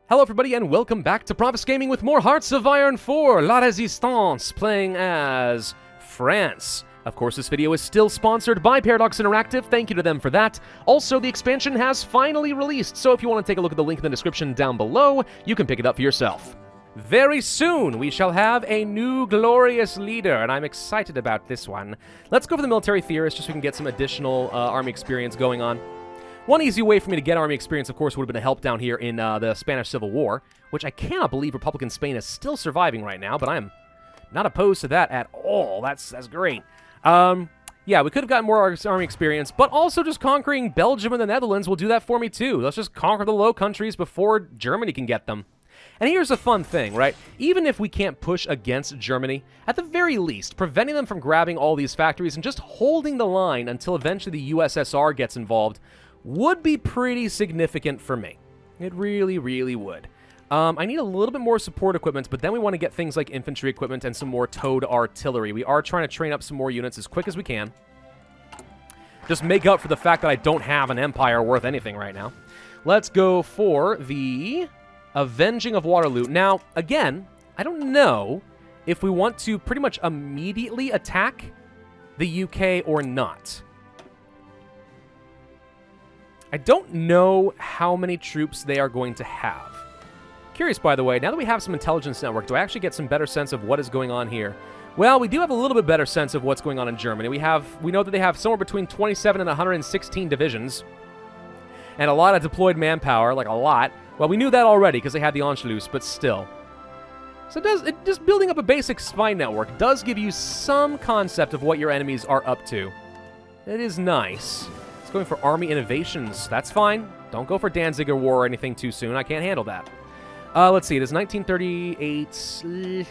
Hello everybody and welcome back to Pravus Gaming with more Hearts of Iron 4, La Résistance, playing as France. Of course, this video is still sponsored by Paradox Interactive, thank you to them for that. Also, the expansion has finally released, so if you want to take a look at the link in the description down below, you can pick it up for yourself. Very soon, we shall have a new glorious leader, and I'm excited about this one. Let's go for the military theorist, just so we can get some additional army experience going on. One easy way for me to get army experience, of course, would have been a help down here in the Spanish Civil War, which I cannot believe Republican Spain is still surviving right now, but I am not opposed to that at all. That's great. Yeah, we could have gotten more army experience, but also just conquering Belgium and the Netherlands will do that for me too. Let's just conquer the Low Countries before Germany can get them. And here's a fun thing, right? Even if we can't push against Germany, at the very least, preventing them from grabbing all these factories and just holding the line until eventually the USSR gets involved would be pretty significant for me. It really, really would. I need a little bit more support equipment, but then we want to get things like infantry equipment and some more towed artillery. We are trying to train up some more units as quick as we can. Just make up for the fact that I don't have an empire worth anything right now. Let's go for the Avenging of Waterloo. Now, again, I don't know if we want to pretty much immediately attack the UK or not. I don't know how many troops they are going to have. Curious, by the way, now that we have some intelligence network, do I actually get some better sense of what is going on here? Well, we do have a little bit better sense of what's going on in Germany. We know that they have somewhere between 27 and 116 divisions. And a lot of deployed manpower, like a lot. Well, we knew that already because they had the Anschluss, but still. So just building up a basic spy network does give you some concept of what your enemies are up to. It is nice. It's going for army innovations. That's fine. Don't go for Danziger War or anything too soon. I can't handle that. Let's see. It is 1938.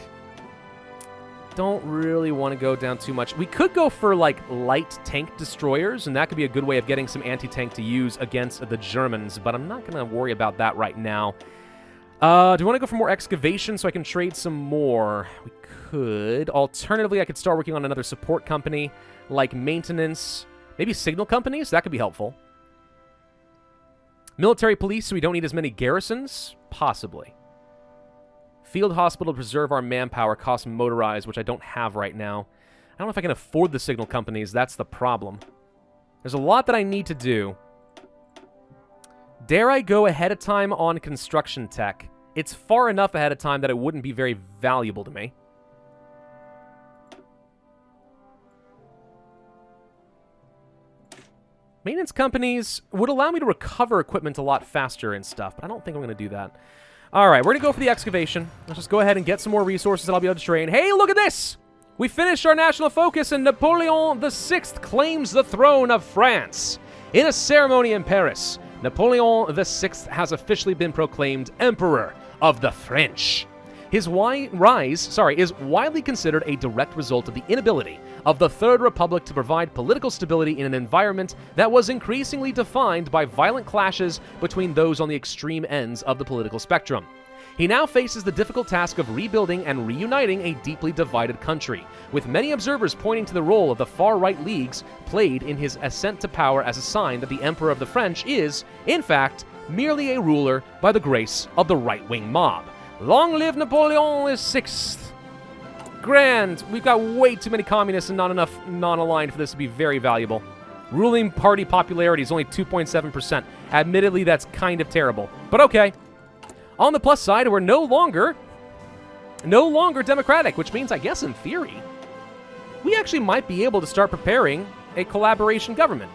Don't really want to go down too much. We could go for, like, light tank destroyers, and that could be a good way of getting some anti-tank to use against the Germans, but I'm not going to worry about that right now. Do we want to go for more excavation so I can trade some more? We could. Alternatively, I could start working on another support company, like maintenance. Maybe signal companies? That could be helpful. Military police, so we don't need as many garrisons? Possibly. Field hospital to preserve our manpower, cost motorized, which I don't have right now. I don't know if I can afford the signal companies. That's the problem. There's a lot that I need to do. Dare I go ahead of time on construction tech? It's far enough ahead of time that it wouldn't be very valuable to me. Maintenance companies would allow me to recover equipment a lot faster and stuff, but I don't think I'm going to do that. All right, we're going to go for the excavation. Let's just go ahead and get some more resources that I'll be able to train. Hey, look at this! We finished our national focus, and Napoleon VI claims the throne of France. In a ceremony in Paris, Napoleon VI has officially been proclaimed Emperor of the French. His rise is widely considered a direct result of the inability of the Third Republic to provide political stability in an environment that was increasingly defined by violent clashes between those on the extreme ends of the political spectrum. He now faces the difficult task of rebuilding and reuniting a deeply divided country, with many observers pointing to the role of the far-right leagues played in his ascent to power as a sign that the Emperor of the French is, in fact, merely a ruler by the grace of the right-wing mob. Long live Napoleon VI! Grand! We've got way too many communists and not enough non-aligned for this to be very valuable. Ruling party popularity is only 2.7%. Admittedly, that's kind of terrible. But okay. On the plus side, we're no longer democratic, which means, I guess in theory, we actually might be able to start preparing a collaboration government.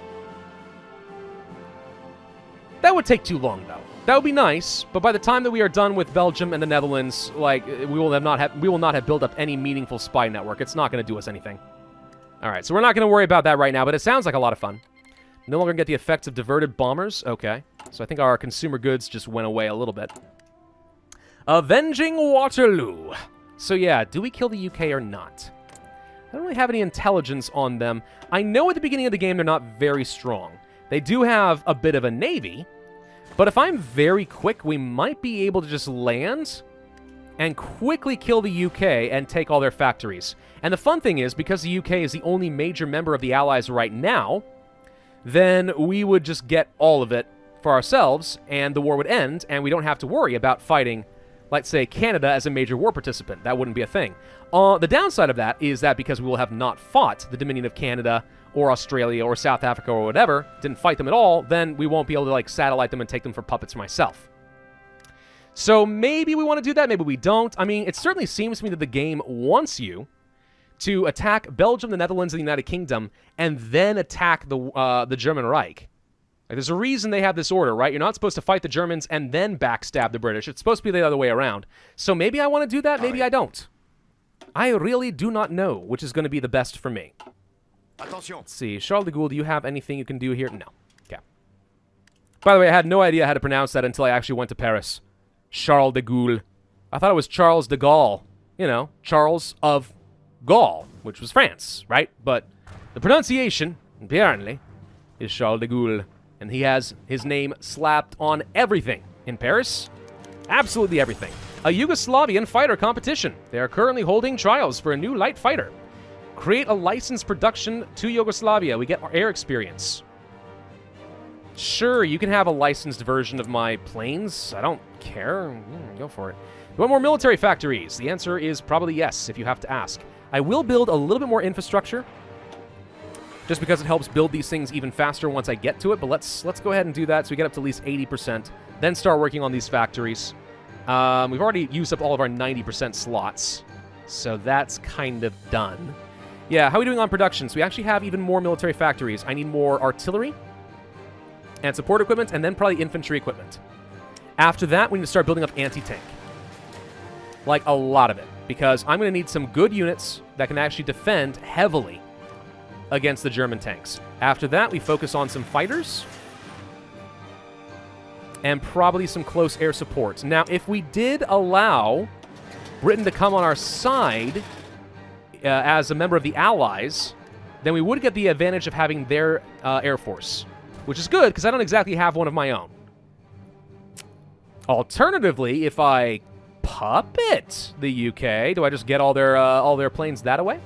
That would take too long, though. That would be nice, but by the time that we are done with Belgium and the Netherlands, like, we will not have built up any meaningful spy network. It's not going to do us anything. All right, so we're not going to worry about that right now, but it sounds like a lot of fun. No longer get the effects of diverted bombers. Okay, so I think our consumer goods just went away a little bit. Avenging Waterloo. So yeah, do we kill the UK or not? I don't really have any intelligence on them. I know at the beginning of the game they're not very strong. They do have a bit of a navy. But if I'm very quick, we might be able to just land and quickly kill the UK and take all their factories. And the fun thing is, because the UK is the only major member of the Allies right now, then we would just get all of it for ourselves, and the war would end, and we don't have to worry about fighting, let's say, Canada as a major war participant. That wouldn't be a thing. The downside of that is that because we will have not fought the Dominion of Canada or Australia or South Africa or whatever, didn't fight them at all, then we won't be able to, like, satellite them and take them for puppets myself. So maybe we want to do that, maybe we don't. I mean, it certainly seems to me that the game wants you to attack Belgium, the Netherlands, and the United Kingdom, and then attack the German Reich. Like, there's a reason they have this order, right? You're not supposed to fight the Germans and then backstab the British. It's supposed to be the other way around. So maybe I want to do that, maybe I don't. I really do not know which is going to be the best for me. Let's see. Charles de Gaulle, do you have anything you can do here? No. Okay. By the way, I had no idea how to pronounce that until I actually went to Paris. Charles de Gaulle. I thought it was Charles de Gaulle. You know, Charles of Gaul, which was France, right? But the pronunciation, apparently, is Charles de Gaulle. And he has his name slapped on everything in Paris. Absolutely everything. A Yugoslavian fighter competition. They are currently holding trials for a new light fighter. Create a licensed production to Yugoslavia. We get our air experience. Sure, you can have a licensed version of my planes. I don't care. Go for it. You want more military factories? The answer is probably yes, if you have to ask. I will build a little bit more infrastructure, just because it helps build these things even faster once I get to it. But let's go ahead and do that so we get up to at least 80%. Then start working on these factories. We've already used up all of our 90% slots, so that's kind of done. Yeah, how are we doing on production? So we actually have even more military factories. I need more artillery and support equipment, and then probably infantry equipment. After that, we need to start building up anti-tank. Like, a lot of it. Because I'm going to need some good units that can actually defend heavily against the German tanks. After that, we focus on some fighters. And probably some close air support. Now, if we did allow Britain to come on our side as a member of the Allies, then we would get the advantage of having their air force. Which is good, because I don't exactly have one of my own. Alternatively, if I puppet the UK, do I just get all their planes that away?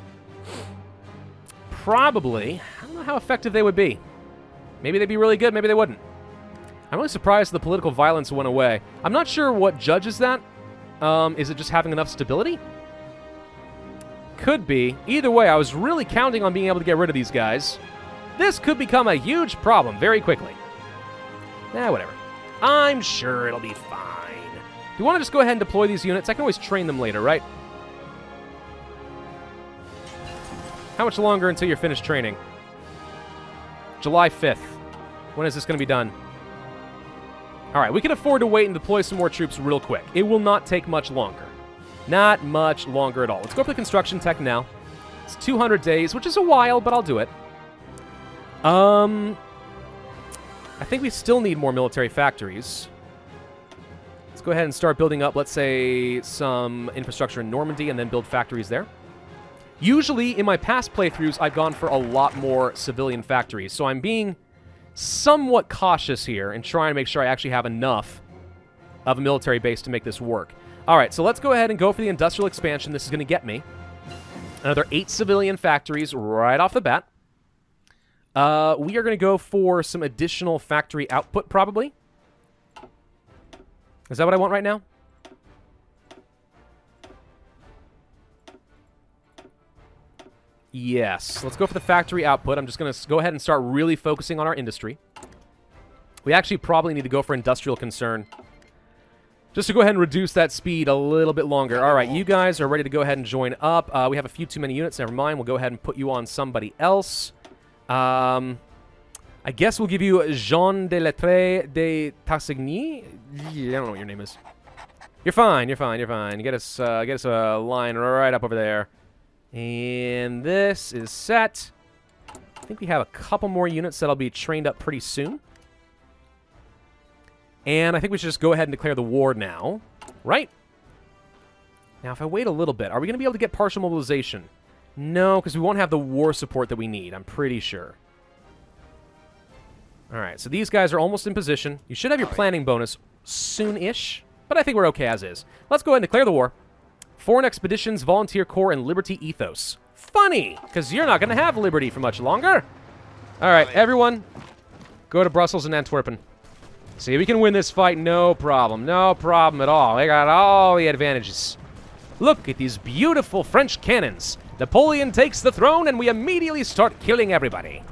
Probably. I don't know how effective they would be. Maybe they'd be really good, maybe they wouldn't. I'm really surprised the political violence went away. I'm not sure what judges that. Is it just having enough stability? Could be. Either way, I was really counting on being able to get rid of these guys. This could become a huge problem very quickly. Whatever. I'm sure it'll be fine. Do you want to just go ahead and deploy these units? I can always train them later, right? How much longer until you're finished training? July 5th. When is this going to be done? Alright, we can afford to wait and deploy some more troops real quick. It will not take much longer. Not much longer at all. Let's go for the construction tech now. It's 200 days, which is a while, but I'll do it. I think we still need more military factories. Let's go ahead and start building up, let's say, some infrastructure in Normandy and then build factories there. Usually, in my past playthroughs, I've gone for a lot more civilian factories, so I'm being somewhat cautious here and trying to make sure I actually have enough of a military base to make this work. All right, so let's go ahead and go for the industrial expansion. This is going to get me another 8 civilian factories right off the bat. We are going to go for some additional factory output, probably. Is that what I want right now? Yes. Let's go for the factory output. I'm just going to go ahead and start really focusing on our industry. We actually probably need to go for industrial concern, just to go ahead and reduce that speed a little bit longer. All right, you guys are ready to go ahead and join up. We have a few too many units. Never mind. We'll go ahead and put you on somebody else. I guess we'll give you Jean de Lettre de Tassigny. I don't know what your name is. You're fine. You're fine. You're fine. Get us a line right up over there. And this is set. I think we have a couple more units that'll be trained up pretty soon. And I think we should just go ahead and declare the war now. Right? Now, if I wait a little bit, are we going to be able to get partial mobilization? No, because we won't have the war support that we need, I'm pretty sure. Alright, so these guys are almost in position. You should have your planning bonus soon-ish, but I think we're okay as is. Let's go ahead and declare the war. Foreign Expeditions, Volunteer Corps, and Liberty Ethos. Funny, because you're not going to have Liberty for much longer. Alright, everyone, go to Brussels and Antwerpen. See, we can win this fight, no problem. No problem at all. We got all the advantages. Look at these beautiful French cannons. Napoleon takes the throne, and we immediately start killing everybody.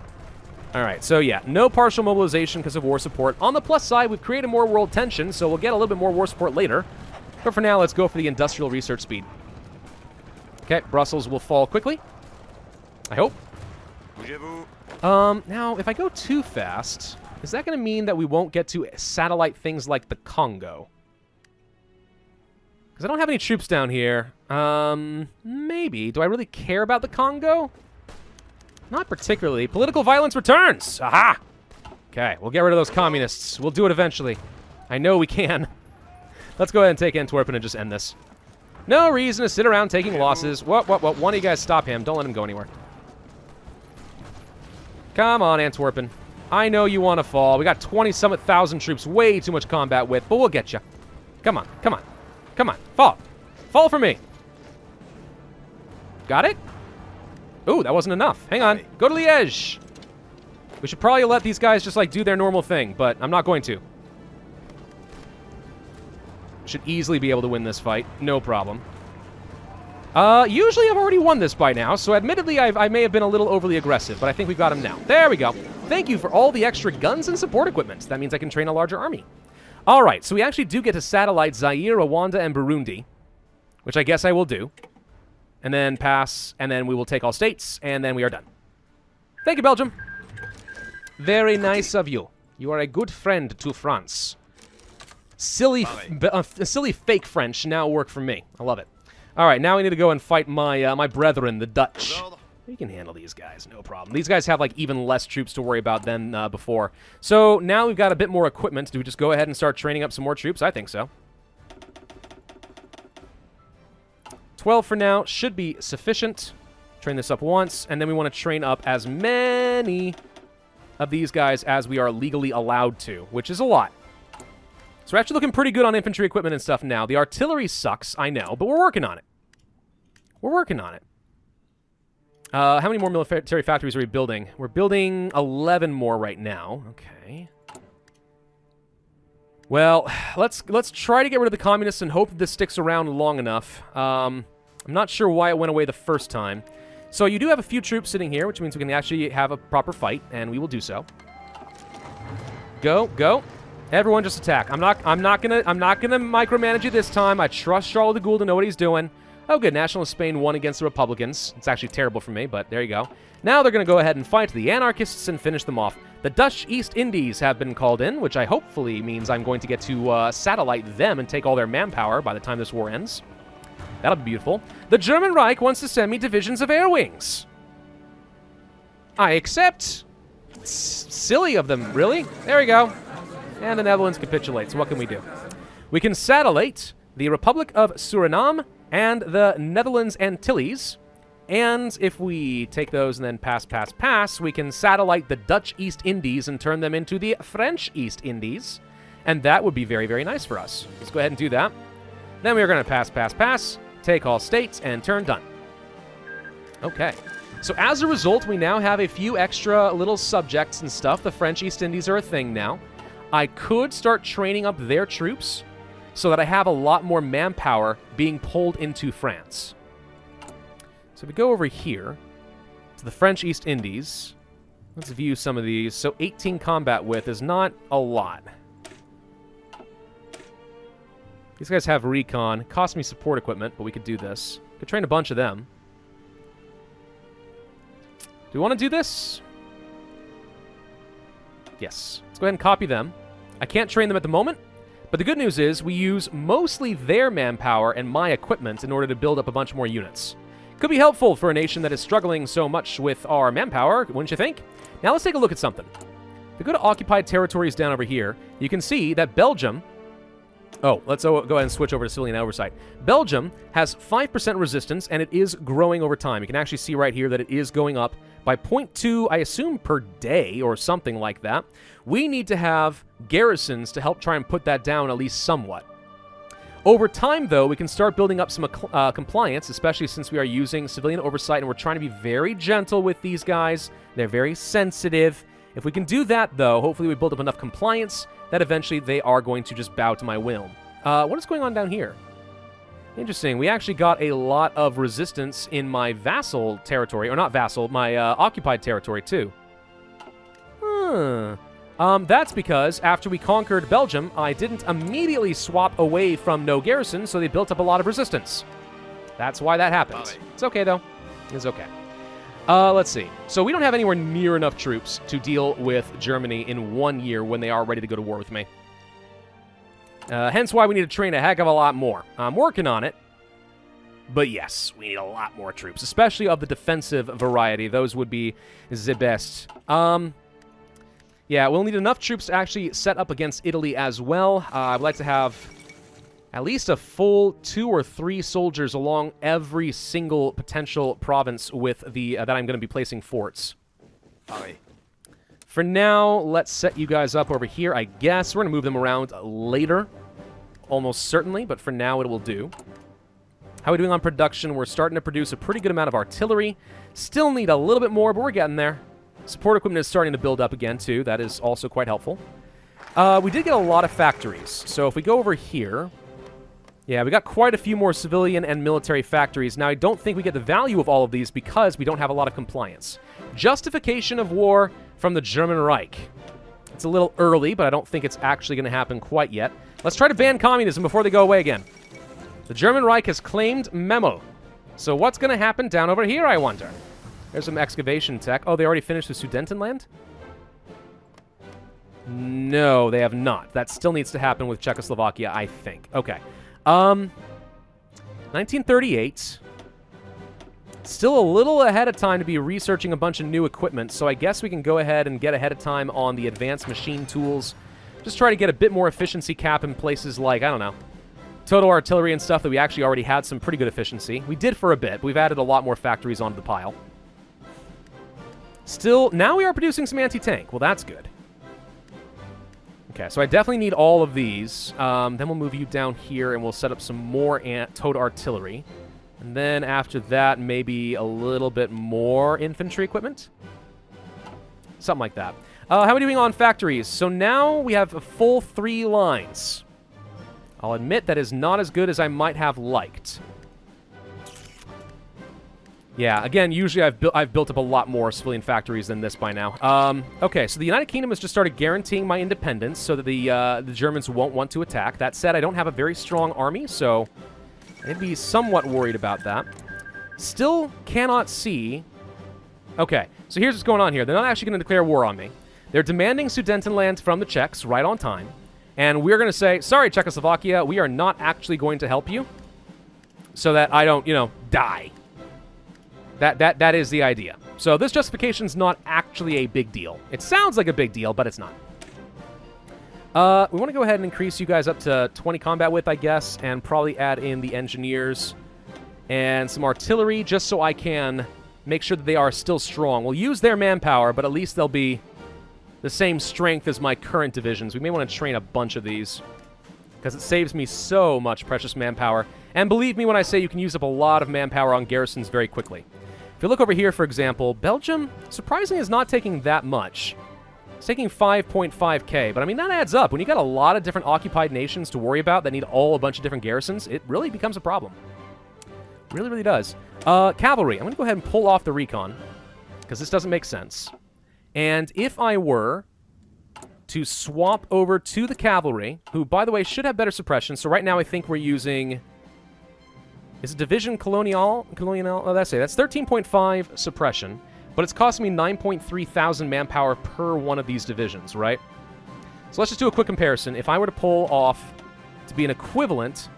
All right, so yeah, no partial mobilization because of war support. On the plus side, we've created more world tension, so we'll get a little bit more war support later. But for now, let's go for the industrial research speed. Okay, Brussels will fall quickly. I hope. Now, if I go too fast, is that going to mean that we won't get to satellite things like the Congo? Because I don't have any troops down here. Maybe. Do I really care about the Congo? Not particularly. Political violence returns! Aha! Okay, we'll get rid of those communists. We'll do it eventually. I know we can. Let's go ahead and take Antwerp and just end this. No reason to sit around taking losses. What? One of you guys stop him. Don't let him go anywhere. Come on, Antwerpen. I know you want to fall. We got 20-something thousand troops. Way too much combat width, but we'll get you. Come on, come on. Come on, fall. Fall for me. Got it? Ooh, that wasn't enough. Hang on. Go to Liège. We should probably let these guys just, like, do their normal thing, but I'm not going to. Should easily be able to win this fight. No problem. Usually I've already won this by now, so admittedly I may have been a little overly aggressive, but I think we got him now. There we go. Thank you for all the extra guns and support equipment. That means I can train a larger army. All right, so we actually do get to satellite Zaire, Rwanda, and Burundi, which I guess I will do. And then pass, and then we will take all states, and then we are done. Thank you, Belgium. Very nice of you. You are a good friend to France. Silly fake French now work for me. I love it. All right, now we need to go and fight my my brethren, the Dutch. We can handle these guys, no problem. These guys have like even less troops to worry about than before. So now we've got a bit more equipment. Do we just go ahead and start training up some more troops? I think so. 12 for now should be sufficient. Train this up once, and then we want to train up as many of these guys as we are legally allowed to, which is a lot. So we're actually looking pretty good on infantry equipment and stuff now. The artillery sucks, I know, but we're working on it. We're working on it. How many more military factories are we building? We're building 11 more right now. Okay. Well, let's try to get rid of the communists and hope that this sticks around long enough. I'm not sure why it went away the first time. So you do have a few troops sitting here, which means we can actually have a proper fight, and we will do so. Go, go. Everyone just attack. I'm not gonna micromanage you this time. I trust Charles de Gaulle to know what he's doing. Oh, good. Nationalist Spain won against the Republicans. It's actually terrible for me, but there you go. Now they're going to go ahead and fight the anarchists and finish them off. The Dutch East Indies have been called in, which I hopefully means I'm going to get to satellite them and take all their manpower by the time this war ends. That'll be beautiful. The German Reich wants to send me divisions of air wings. I accept. It's silly of them, really. There we go. And the Netherlands capitulates. What can we do? We can satellite the Republic of Suriname and the Netherlands Antilles. And if we take those and then pass, we can satellite the Dutch East Indies and turn them into the French East Indies. And that would be very, very nice for us. Let's go ahead and do that. Then we are going to pass, take all states, and turn done. Okay. So as a result, we now have a few extra little subjects and stuff. The French East Indies are a thing now. I could start training up their troops so that I have a lot more manpower being pulled into France. So if we go over here to the French East Indies, let's view some of these. So 18 combat width is not a lot. These guys have recon. Cost me support equipment, but we could do this. Could train a bunch of them. Do we want to do this? Yes. Let's go ahead and copy them. I can't train them at the moment, but the good news is we use mostly their manpower and my equipment in order to build up a bunch more units. Could be helpful for a nation that is struggling so much with our manpower, wouldn't you think? Now let's take a look at something. If we go to occupied territories down over here, you can see that Belgium... Oh, let's go ahead and switch over to civilian oversight. Belgium has 5% resistance, and it is growing over time. You can actually see right here that it is going up by 0.2, I assume, per day or something like that. We need to have garrisons to help try and put that down at least somewhat. Over time, though, we can start building up some compliance, especially since we are using civilian oversight, and we're trying to be very gentle with these guys. They're very sensitive, If we can do that, though, hopefully we build up enough compliance that eventually they are going to just bow to my will. What is going on down here? Interesting. We actually got a lot of resistance in my vassal territory, or not vassal, my occupied territory, too. That's because after we conquered Belgium, I didn't immediately swap away from no garrison, so they built up a lot of resistance. That's why that happened. It's okay, though. It's okay. Let's see. So we don't have anywhere near enough troops to deal with Germany in 1 year when they are ready to go to war with me. Hence why we need to train a heck of a lot more. I'm working on it. But yes, we need a lot more troops, especially of the defensive variety. Those would be the best. Yeah, we'll need enough troops to actually set up against Italy as well. I'd like to have at least a full 2 or 3 soldiers along every single potential province with the that I'm going to be placing forts. Aye. For now, let's set you guys up over here, I guess. We're going to move them around later, almost certainly, but for now it will do. How are we doing on production? We're starting to produce a pretty good amount of artillery. Still need a little bit more, but we're getting there. Support equipment is starting to build up again, too. That is also quite helpful. We did get a lot of factories. So if we go over here... Yeah, we got quite a few more civilian and military factories. Now, I don't think we get the value of all of these because we don't have a lot of compliance. Justification of war from the German Reich. It's a little early, but I don't think it's actually going to happen quite yet. Let's try to ban communism before they go away again. The German Reich has claimed Memel. So what's going to happen down over here, I wonder? There's some excavation tech. Oh, they already finished the Sudetenland? No, they have not. That still needs to happen with Czechoslovakia, I think. Okay. 1938. Still a little ahead of time to be researching a bunch of new equipment, so I guess we can go ahead and get ahead of time on the advanced machine tools. Just try to get a bit more efficiency cap in places like, I don't know, total artillery and stuff that we actually already had some pretty good efficiency. We did for a bit, but we've added a lot more factories onto the pile. Still, now we are producing some anti-tank. Well, that's good. Okay, so I definitely need all of these. Then we'll move you down here, and we'll set up some more towed artillery. And then after that, maybe a little bit more infantry equipment. Something like that. How are we doing on factories? So now we have a full 3 lines. I'll admit that is not as good as I might have liked. Yeah, again, usually I've built up a lot more civilian factories than this by now. Okay, so the United Kingdom has just started guaranteeing my independence so that the Germans won't want to attack. That said, I don't have a very strong army, so I'd be somewhat worried about that. Still cannot see... Okay, so here's what's going on here. They're not actually going to declare war on me. They're demanding Sudetenland from the Czechs right on time. And we're going to say, sorry, Czechoslovakia, we are not actually going to help you so that I don't, die. That is the idea. So this justification's not actually a big deal. It sounds like a big deal, but it's not. We want to go ahead and increase you guys up to 20 combat width, I guess, and probably add in the engineers and some artillery just so I can make sure that they are still strong. We'll use their manpower, but at least they'll be the same strength as my current divisions. We may want to train a bunch of these because it saves me so much precious manpower. And believe me when I say you can use up a lot of manpower on garrisons very quickly. If you look over here, for example, Belgium, surprisingly, is not taking that much. It's taking 5.5k, but I mean, that adds up. When you got a lot of different occupied nations to worry about that need all a bunch of different garrisons, it really becomes a problem. Really, really does. Cavalry. I'm going to go ahead and pull off the recon, because this doesn't make sense. And if I were to swap over to the cavalry, who, by the way, should have better suppression, so right now I think we're using... Is it Division Colonial? Oh, that's 13.5 suppression, but it's costing me 9.3 thousand manpower per one of these divisions, right? So let's just do a quick comparison. If I were to pull off to be an equivalent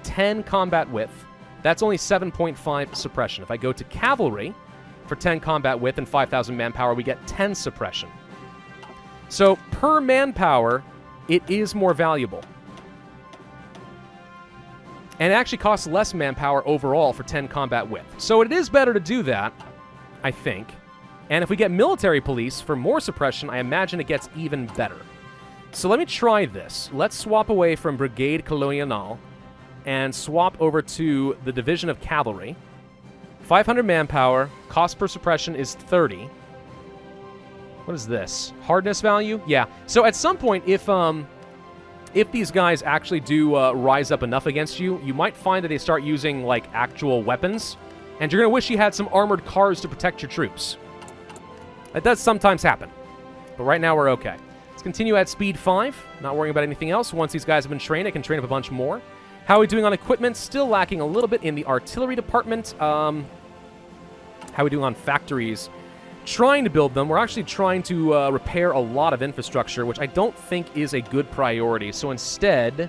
10 combat width, that's only 7.5 suppression. If I go to cavalry for 10 combat width and 5,000 manpower, we get 10 suppression. So per manpower, it is more valuable. And it actually costs less manpower overall for 10 combat width. So it is better to do that, I think. And if we get military police for more suppression, I imagine it gets even better. So let me try this. Let's swap away from Brigade Colonial and swap over to the Division of Cavalry. 500 manpower, cost per suppression is 30. What is this? Hardness value? Yeah. So at some point, if these guys actually do rise up enough against you, you might find that they start using, like, actual weapons, and you're going to wish you had some armored cars to protect your troops. That does sometimes happen, but right now we're okay. Let's continue at speed 5, not worrying about anything else. Once these guys have been trained, I can train up a bunch more. How are we doing on equipment? Still lacking a little bit in the artillery department. How are we doing on factories? Trying to build them. We're actually trying to repair a lot of infrastructure, which I don't think is a good priority. So instead,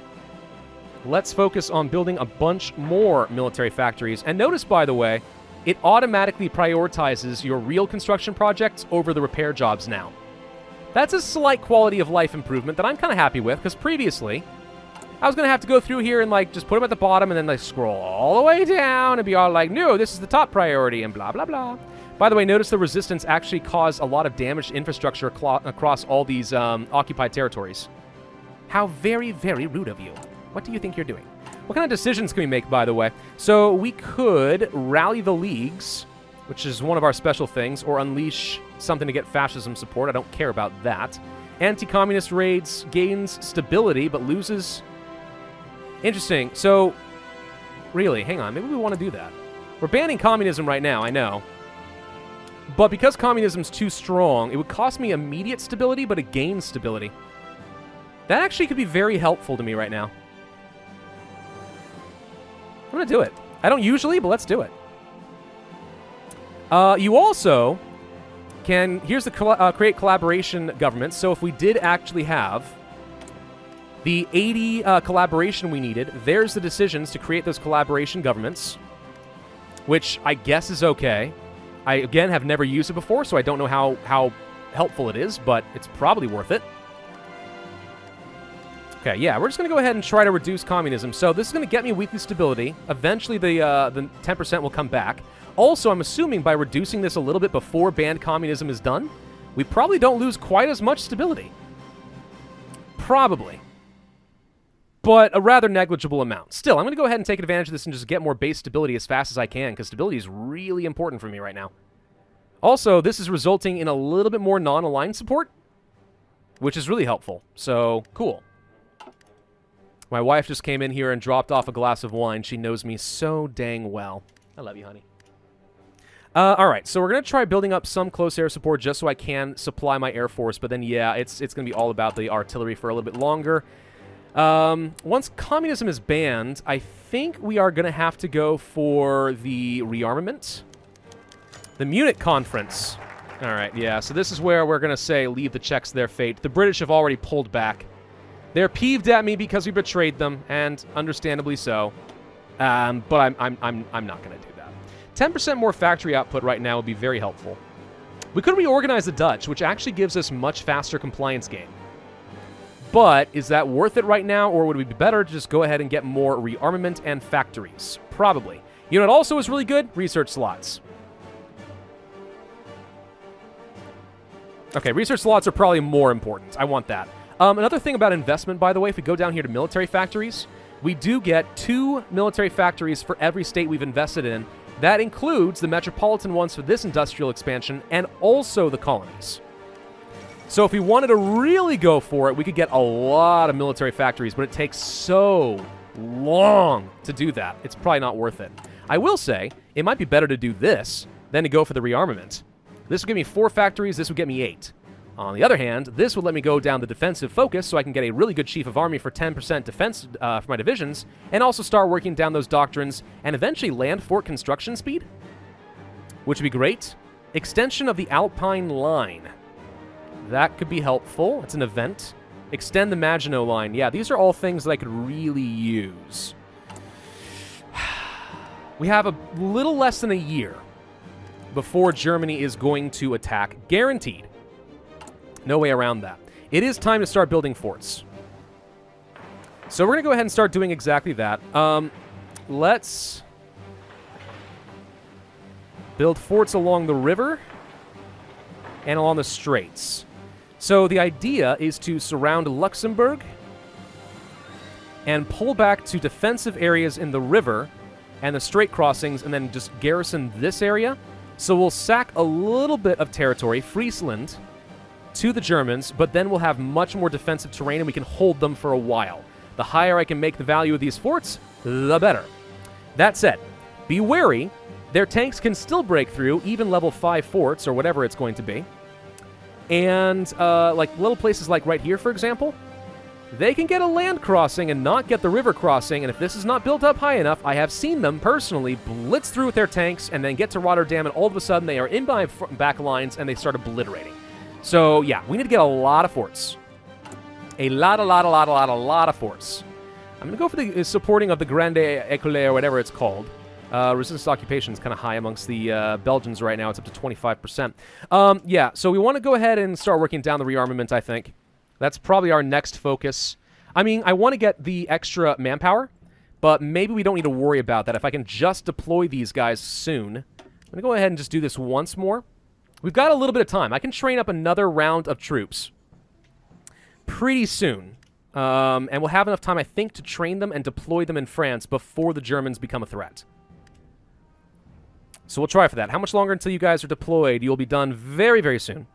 let's focus on building a bunch more military factories. And notice, by the way, it automatically prioritizes your real construction projects over the repair jobs now. That's a slight quality of life improvement that I'm kind of happy with, because previously, I was going to have to go through here and, like, just put them at the bottom and then, like, scroll all the way down and be all like, no, this is the top priority and blah, blah, blah. By the way, notice the resistance actually caused a lot of damage to infrastructure across all these occupied territories. How very, very rude of you. What do you think you're doing? What kind of decisions can we make, by the way? So we could rally the leagues, which is one of our special things, or unleash something to get fascism support. I don't care about that. Anti-communist raids gains stability, but loses... Interesting. So, really, hang on. Maybe we want to do that. We're banning communism right now, I know. But because communism's too strong, it would cost me immediate stability, but it gains stability. That actually could be very helpful to me right now. I'm going to do it. I don't usually, but let's do it. You also can... Here's the create collaboration governments. So if we did actually have the 80 collaboration we needed, there's the decisions to create those collaboration governments, which I guess is okay. I, again, have never used it before, so I don't know how helpful it is, but it's probably worth it. Okay, yeah, we're just going to go ahead and try to reduce communism. So this is going to get me weekly stability. Eventually, the 10% will come back. Also, I'm assuming by reducing this a little bit before banned communism is done, we probably don't lose quite as much stability. Probably. But a rather negligible amount. Still, I'm going to go ahead and take advantage of this and just get more base stability as fast as I can, because stability is really important for me right now. Also, this is resulting in a little bit more non-aligned support, which is really helpful. So, cool. My wife just came in here and dropped off a glass of wine. She knows me so dang well. I love you, honey. Alright, so we're going to try building up some close air support just so I can supply my Air Force, but then, yeah, it's going to be all about the artillery for a little bit longer. Once communism is banned, I think we are going to have to go for the rearmament. The Munich Conference. Alright, yeah, so this is where we're going to say leave the Czechs to their fate. The British have already pulled back. They're peeved at me because we betrayed them, and understandably so. But I'm not going to do that. 10% more factory output right now would be very helpful. We could reorganize the Dutch, which actually gives us much faster compliance gain. But is that worth it right now, or would it be better to just go ahead and get more rearmament and factories? Probably. You know what also is really good? Research slots. Okay, research slots are probably more important. I want that. Another thing about investment, by the way, if we go down here to military factories, we do get 2 military factories for every state we've invested in. That includes the metropolitan ones for this industrial expansion and also the colonies. So if we wanted to really go for it, we could get a lot of military factories, but it takes so long to do that. It's probably not worth it. I will say, it might be better to do this than to go for the rearmament. This would give me 4 factories, this would get me 8. On the other hand, this would let me go down the defensive focus so I can get a really good chief of army for 10% defense for my divisions, and also start working down those doctrines and eventually land fort construction speed, which would be great. Extension of the Alpine line. That could be helpful. It's an event. Extend the Maginot line. Yeah, these are all things that I could really use. We have a little less than a year before Germany is going to attack. Guaranteed. No way around that. It is time to start building forts. So we're going to go ahead and start doing exactly that. Let's build forts along the river and along the straits. So the idea is to surround Luxembourg and pull back to defensive areas in the river and the strait crossings and then just garrison this area. So we'll sack a little bit of territory, Friesland, to the Germans, but then we'll have much more defensive terrain and we can hold them for a while. The higher I can make the value of these forts, the better. That said, be wary. Their tanks can still break through, even level 5 forts, or whatever it's going to be. And, like, little places like right here, for example, they can get a land crossing and not get the river crossing, and if this is not built up high enough, I have seen them, personally, blitz through with their tanks and then get to Rotterdam, and all of a sudden they are in by back lines and they start obliterating. So, yeah, we need to get a lot of forts. A lot of forts. I'm going to go for the supporting of the Grande École, or whatever it's called. Resistance to occupation is kind of high amongst the Belgians right now. It's up to 25%. Yeah, so we want to go ahead and start working down the rearmament, I think. That's probably our next focus. I mean, I want to get the extra manpower, but maybe we don't need to worry about that. If I can just deploy these guys soon. I'm going to go ahead and just do this once more. We've got a little bit of time. I can train up another round of troops pretty soon. And we'll have enough time, I think, to train them and deploy them in France before the Germans become a threat. So we'll try for that. How much longer until you guys are deployed? You'll be done very, very soon.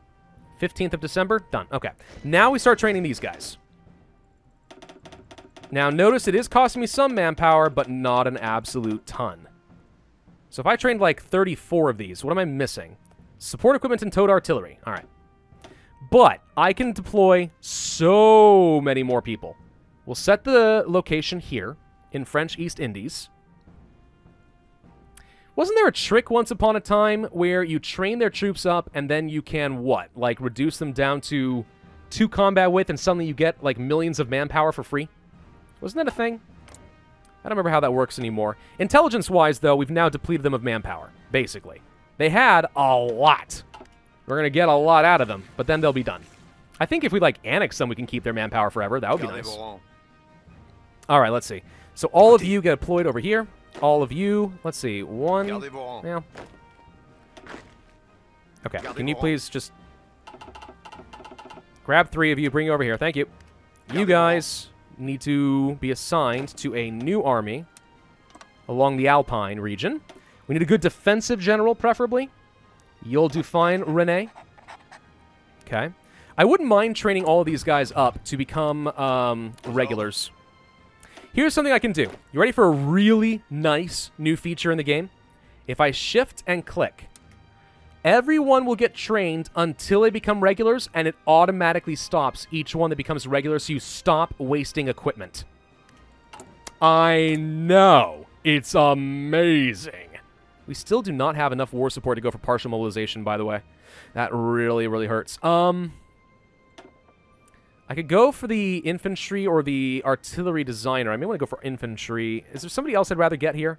15th of December? Done. Okay. Now we start training these guys. Now, notice it is costing me some manpower, but not an absolute ton. So if I trained like 34 of these, what am I missing? Support equipment and towed artillery. All right. But I can deploy so many more people. We'll set the location here in French East Indies. Wasn't there a trick once upon a time where you train their troops up and then you can, what? Like, reduce them down to 2 combat width and suddenly you get, like, millions of manpower for free? Wasn't that a thing? I don't remember how that works anymore. Intelligence-wise, though, we've now depleted them of manpower, basically. They had a lot. We're going to get a lot out of them, but then they'll be done. I think if we, like, annex them, we can keep their manpower forever. That would be nice. All right, let's see. So all of you get deployed over here. All of you, let's see, one, yeah. Okay, can you please just grab 3 of you, bring you over here, thank you. You guys need to be assigned to a new army along the Alpine region. We need a good defensive general, preferably. You'll do fine, Rene. Okay. I wouldn't mind training all of these guys up to become regulars. Here's something I can do. You ready for a really nice new feature in the game? If I shift and click, everyone will get trained until they become regulars, and it automatically stops each one that becomes regular, so you stop wasting equipment. I know. It's amazing. We still do not have enough war support to go for partial mobilization, by the way. That really, really hurts. I could go for the infantry or the artillery designer. I may want to go for infantry. Is there somebody else I'd rather get here?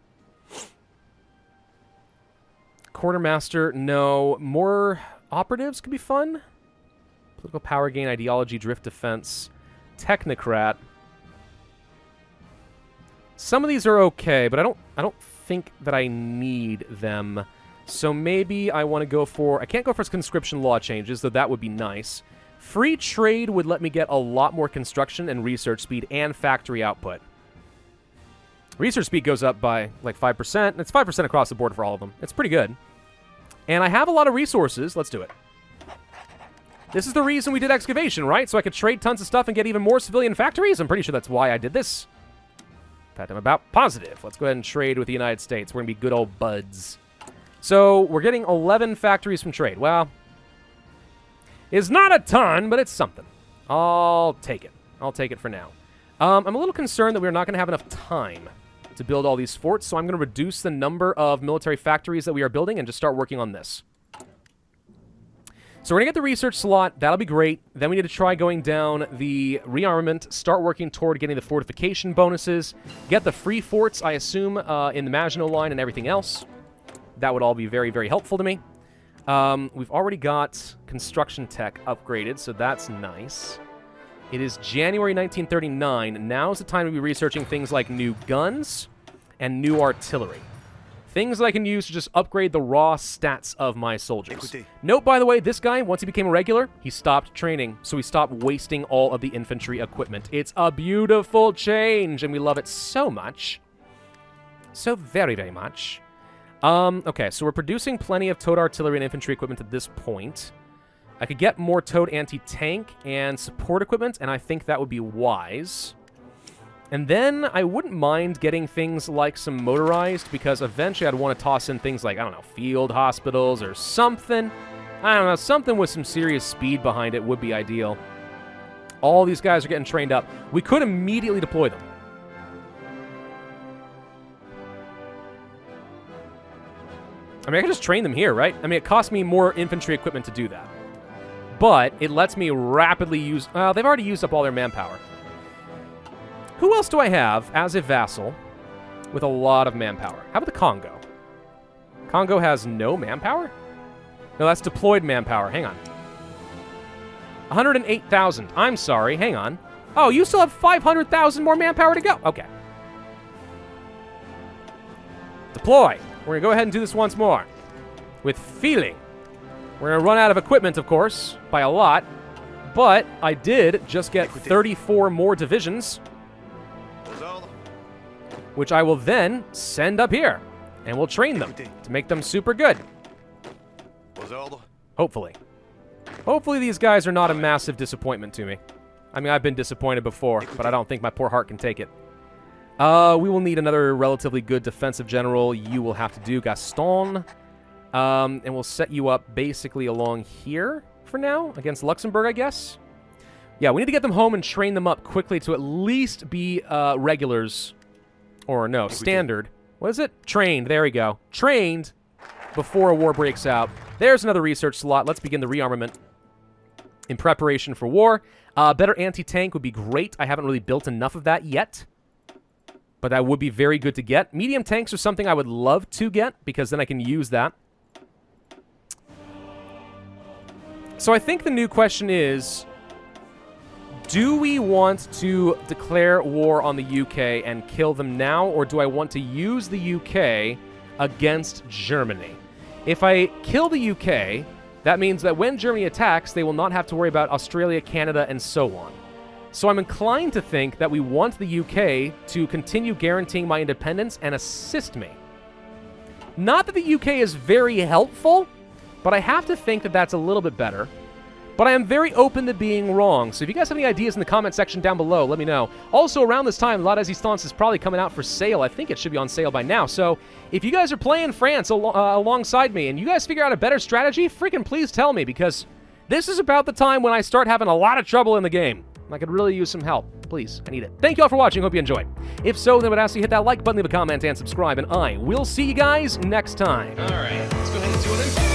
Quartermaster, no. More operatives could be fun. Political power gain, ideology, drift defense, technocrat. Some of these are okay, but I don't think that I need them. So maybe I want to go for... I can't go for conscription law changes, though that would be nice. Free trade would let me get a lot more construction and research speed and factory output. Research speed goes up by like 5%, and it's 5% across the board for all of them. It's pretty good. And I have a lot of resources. Let's do it. This is the reason we did excavation, right? So I could trade tons of stuff and get even more civilian factories? I'm pretty sure that's why I did this. In fact, I'm about positive. Let's go ahead and trade with the United States. We're going to be good old buds. So we're getting 11 factories from trade. Well... it's not a ton, but it's something. I'll take it. I'll take it for now. I'm a little concerned that we're not going to have enough time to build all these forts, so I'm going to reduce the number of military factories that we are building and just start working on this. So we're going to get the research slot. That'll be great. Then we need to try going down the rearmament, start working toward getting the fortification bonuses, get the free forts, I assume, in the Maginot Line and everything else. That would all be very, very helpful to me. We've already got construction tech upgraded, so that's nice. It is January 1939. Now's the time to be researching things like new guns and new artillery. Things that I can use to just upgrade the raw stats of my soldiers. Note, by the way, this guy, once he became a regular, he stopped training, so he stopped wasting all of the infantry equipment. It's a beautiful change, and we love it so much. So very, very much. Okay, so we're producing plenty of towed artillery and infantry equipment at this point. I could get more towed anti-tank and support equipment, and I think that would be wise. And then I wouldn't mind getting things like some motorized, because eventually I'd want to toss in things like, I don't know, field hospitals or something. I don't know, something with some serious speed behind it would be ideal. All these guys are getting trained up. We could immediately deploy them. I mean, I could just train them here, right? I mean, it costs me more infantry equipment to do that. But it lets me rapidly use... they've already used up all their manpower. Who else do I have as a vassal with a lot of manpower? How about the Congo? Congo has no manpower? No, that's deployed manpower. Hang on. 108,000. I'm sorry. Hang on. Oh, you still have 500,000 more manpower to go. Okay. Deploy. We're going to go ahead and do this once more. With feeling. We're going to run out of equipment, of course, by a lot. But I did just get 34 more divisions, which I will then send up here. And we'll train them to make them super good. Hopefully. Hopefully these guys are not a massive disappointment to me. I mean, I've been disappointed before, but I don't think my poor heart can take it. We will need another relatively good defensive general. You will have to do Gaston. And we'll set you up basically along here for now against Luxembourg, I guess. Yeah, we need to get them home and train them up quickly to at least be regulars. Or no, standard. What is it? Trained. There we go. Trained before a war breaks out. There's another research slot. Let's begin the rearmament in preparation for war. Better anti-tank would be great. I haven't really built enough of that yet, but that would be very good to get. Medium tanks are something I would love to get, because then I can use that. So I think the new question is, do we want to declare war on the UK and kill them now, or do I want to use the UK against Germany? If I kill the UK, that means that when Germany attacks, they will not have to worry about Australia, Canada, and so on. So I'm inclined to think that we want the UK to continue guaranteeing my independence and assist me. Not that the UK is very helpful, but I have to think that that's a little bit better. But I am very open to being wrong, so if you guys have any ideas in the comment section down below, let me know. Also, around this time, La Résistance is probably coming out for sale. I think it should be on sale by now. So if you guys are playing France alongside me and you guys figure out a better strategy, freaking please tell me, because this is about the time when I start having a lot of trouble in the game. I could really use some help. Please, I need it. Thank you all for watching. Hope you enjoyed. If so, then I would ask you to hit that like button, leave a comment, and subscribe, and I will see you guys next time. All right, let's go ahead and do it.